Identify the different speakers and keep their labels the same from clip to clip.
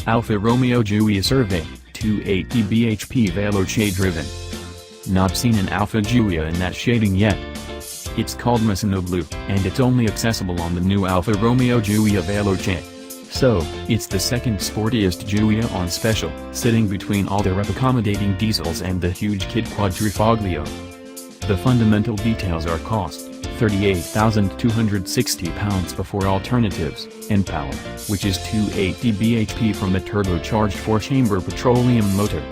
Speaker 1: Alfa Romeo Giulia Survey, 280 bhp Veloce driven. Not seen an Alfa Giulia in that shading yet. It's called Misano Blue, and it's only accessible on the new Alfa Romeo Giulia Veloce. So, it's the second sportiest Giulia on special, sitting between all the accommodating diesels and the huge kit Quadrifoglio. The fundamental details are cost, £38,260 before alternatives, and power, which is 280 bhp from a turbocharged 4-chamber petroleum motor.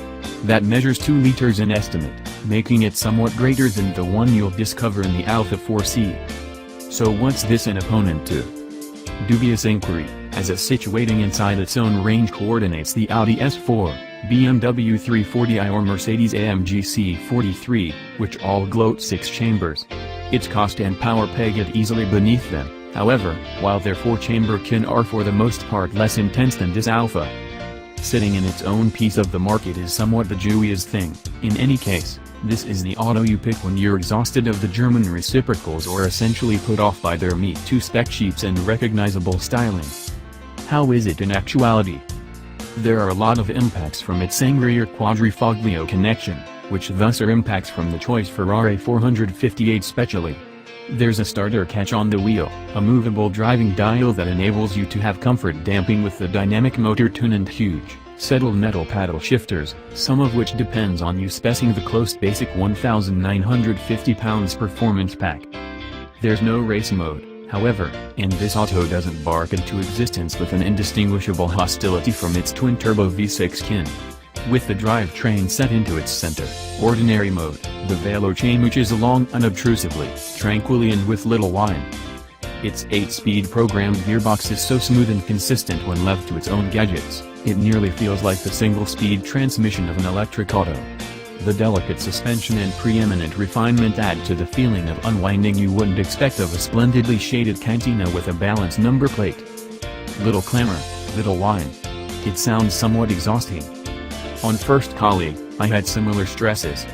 Speaker 1: That measures 2 liters in estimate, making it somewhat greater than the one you'll discover in the Alfa 4C. So what's this an opponent to? Dubious inquiry, as it's situating inside its own range coordinates the Audi S4, BMW 340i or Mercedes-AMG C43, which all gloat 6 chambers. Its cost and power peg it easily beneath them, however, while their 4-chamber kin are for the most part less intense than this Alfa. Sitting in its own piece of the market is somewhat the Giulia's thing. In any case, this is the auto you pick when you're exhausted of the German reciprocals or essentially put off by their me-too spec sheets and recognizable styling. How is it in actuality? There are a lot of impacts from its angrier Quadrifoglio connection, which thus are impacts from the choice Ferrari 458 specially. There's a starter catch on the wheel, a movable driving dial that enables you to have comfort damping with the dynamic motor tune and huge, settled metal paddle shifters, some of which depends on you specing the close basic £1,950 performance pack. There's no race mode, however, and this auto doesn't bark into existence with an indistinguishable hostility from its twin-turbo V6 kin. With the drivetrain set into its center, ordinary mode, the Veloce mooches along unobtrusively, tranquilly and with little whine. Its 8-speed programmed gearbox is so smooth and consistent when left to its own gadgets, it nearly feels like the single-speed transmission of an electric auto. The delicate suspension and preeminent refinement add to the feeling of unwinding you wouldn't expect of a splendidly shaded cantina with a balanced number plate. Little clamor, little whine. It sounds somewhat exhausting. On first colleague, I had similar stresses.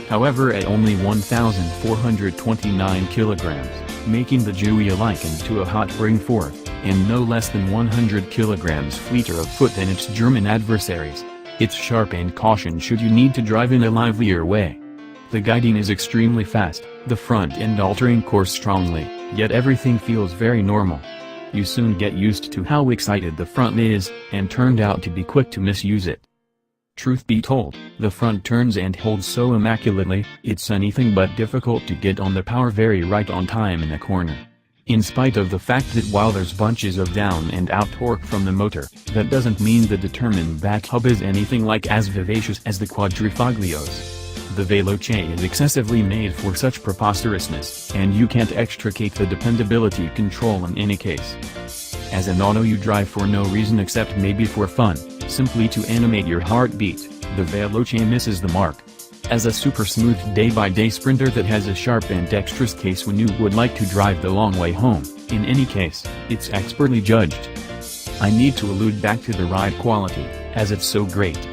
Speaker 1: However, at only 1,429 kilograms, making the Giulia likened to a hot spring fourth, and no less than 100 kilograms fleeter of foot than its German adversaries, it's sharp and caution should you need to drive in a livelier way. The guiding is extremely fast, the front end altering course strongly, yet everything feels very normal. You soon get used to how excited the front is, and turned out to be quick to misuse it. Truth be told, the front turns and holds so immaculately, it's anything but difficult to get on the power very right on time in a corner. In spite of the fact that while there's bunches of down and out torque from the motor, that doesn't mean the determined back hub is anything like as vivacious as the Quadrifoglios. The Veloce is excessively made for such preposterousness, and you can't extricate the dependability control in any case. As an auto you drive for no reason except maybe for fun, simply to animate your heartbeat, the Veloce misses the mark. As a super smooth day-by-day sprinter that has a sharp and dexterous case when you would like to drive the long way home, in any case, it's expertly judged. I need to allude back to the ride quality, as it's so great.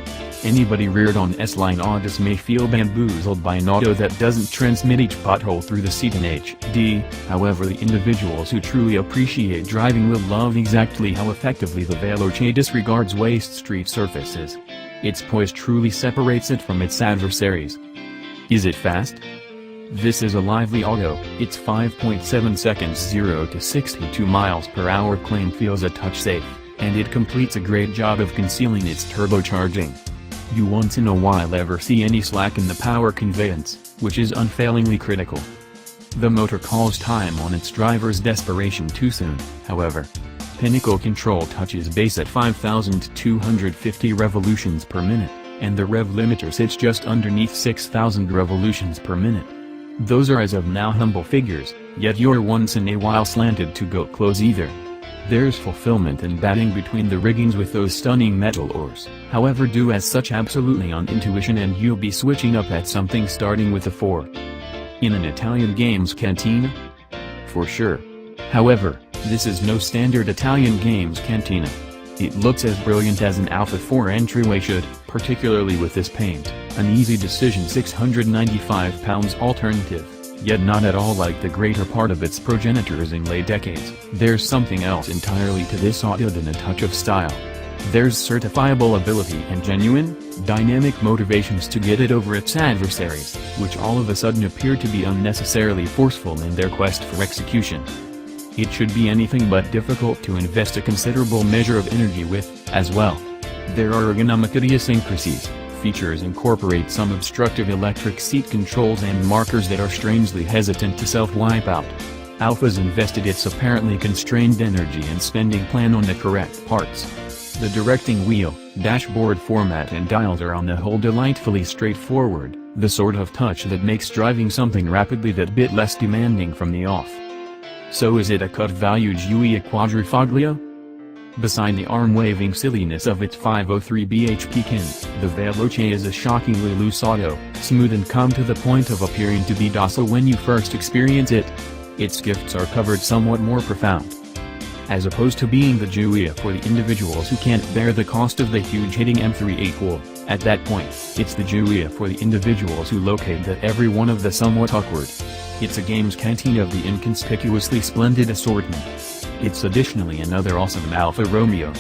Speaker 1: Anybody reared on S-Line Autos may feel bamboozled by an auto that doesn't transmit each pothole through the seat in HD, however the individuals who truly appreciate driving will love exactly how effectively the Veloce disregards waste street surfaces. Its poise truly separates it from its adversaries. Is it fast? This is a lively auto. Its 5.7 seconds 0 to 62 miles per hour claim feels a touch safe, and it completes a great job of concealing its turbocharging. You once in a while ever see any slack in the power conveyance, which is unfailingly critical. The motor calls time on its driver's desperation too soon, however. Pinnacle control touches base at 5,250 revolutions per minute, and the rev limiter sits just underneath 6,000 revolutions per minute. Those are as of now humble figures, yet you're once in a while slanted to go close either. There's fulfillment in batting between the riggings with those stunning metal oars, however do as such absolutely on intuition and you'll be switching up at something starting with a 4. In an Italian games cantina? For sure. However, this is no standard Italian games cantina. It looks as brilliant as an Alfa 4 entryway should, particularly with this paint, an easy decision £695 alternative. Yet not at all like the greater part of its progenitors in late decades. There's something else entirely to this auto than a touch of style. There's certifiable ability and genuine, dynamic motivations to get it over its adversaries, which all of a sudden appear to be unnecessarily forceful in their quest for execution. It should be anything but difficult to invest a considerable measure of energy with, as well. There are ergonomic idiosyncrasies. Features incorporate some obstructive electric seat controls and markers that are strangely hesitant to self-wipe out. Alfa's invested its apparently constrained energy and spending plan on the correct parts. The directing wheel, dashboard format and dials are on the whole delightfully straightforward, the sort of touch that makes driving something rapidly that bit less demanding from the off. So is it a cut-value Giulia Quadrifoglio? Beside the arm-waving silliness of its 503 bhp can, the Veloce is a shockingly loose auto, smooth and calm to the point of appearing to be docile when you first experience it. Its gifts are covered somewhat more profound. As opposed to being the Giulia for the individuals who can't bear the cost of the huge hitting M3 8-pool, at that point, it's the Giulia for the individuals who locate that every one of the somewhat awkward. It's a game's canteen of the inconspicuously splendid assortment. It's additionally another awesome Alfa Romeo.